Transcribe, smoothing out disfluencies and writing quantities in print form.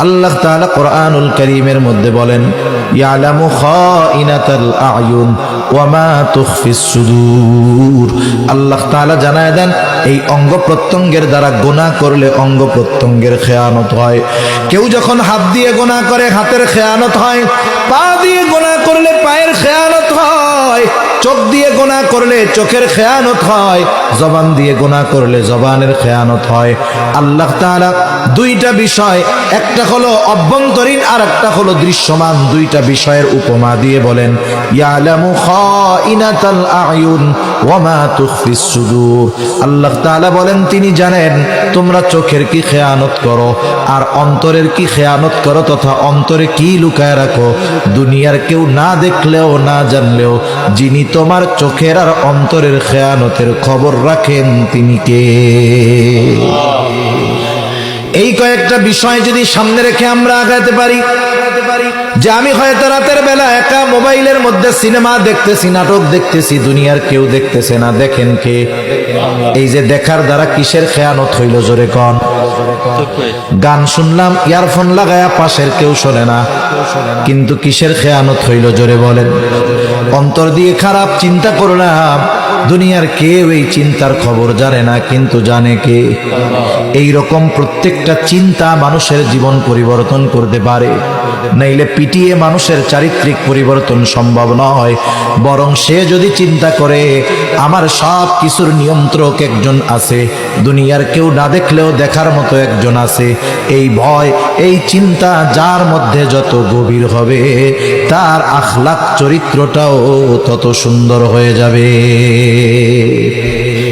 আল্লাহ তাআলা কোরআনুল কারীমের মধ্যে বলেন, ইয়ালামু খাইনাতাল আয়ুন ওয়া মা তুখফিস সুদূর। আল্লাহ তাআলা জানায় দেন, এই অঙ্গ প্রত্যঙ্গের দ্বারা গুনাহ করলে অঙ্গ প্রত্যঙ্গের খেয়ানত হয়। কেউ যখন হাত দিয়ে গুনাহ করে হাতের খেয়ানত হয়, পা দিয়ে গুনাহ করলে পায়ের খেয়ানত হয়, চোখ দিয়ে গুনাহ করলে চোখের খেয়ানত হয়, জবান দিয়ে গুনাহ করলে জবানের খেয়ানত হয়। আল্লাহ তাআলা দুইটা বিষয়, একটা হলো অভ্যন্তরীণ আর একটা হলো দৃশ্যমান, দুইটা বিষয়ের উপমা দিয়ে বলেন, ইয়ালামু খাইনাতাল আয়ুন ওয়া মা তুখফিস সুদূর। আল্লাহ তাআলা বলেন, তিনি জানেন তোমরা চোখের কি খেয়ানত করো আর অন্তরের কি খেয়ানত করো, তথা অন্তরে কি লুকায় রাখো। দুনিয়ার কেউ না দেখলেও না জানলেও যিনি তোমার চোখের আর অন্তরের খেয়ানতের খবর রাখেন তিনি কে? এই কয়েকটা বিষয় যদি সামনে রেখে আমরা আগাতে পারি, যে আমি হয়তো রাতের বেলা একা মোবাইলের মধ্যে সিনেমা দেখতেছি, নাটক দেখতেছি, দুনিয়ার কেউ দেখতেছে না, দেখেন কে? এই যে দেখার দ্বারা কিসের খেয়ানত হইল জোরে কন? গান শুনলাম ইয়ারফোন লাগায়া, পাশের কেউ শোনে না, কিন্তু কিসের খেয়ানত হইল জোরে বলেন? অন্তর দিয়ে খারাপ চিন্তা করলাম, দুনিয়ার কেউ এই চিন্তার খবর জানে না, কিন্তু জানে কে? এই রকম প্রত্যেকটা চিন্তা মানুষের জীবন পরিবর্তন করতে পারে, নাইলে পিটিয়ে মানুষের চারিত্রিক পরিবর্তন সম্ভব নয়। বরং সে যদি চিন্তা করে আমার সব কিছুর নিয়ন্ত্রক একজন আছে, দুনিয়ার কেউ না দেখলেও দেখার মতো একজন আছে, এই ভয় এই চিন্তা যার মধ্যে যত গভীর হবে, তার আখলাক চরিত্রটাও তত সুন্দর হয়ে যাবে।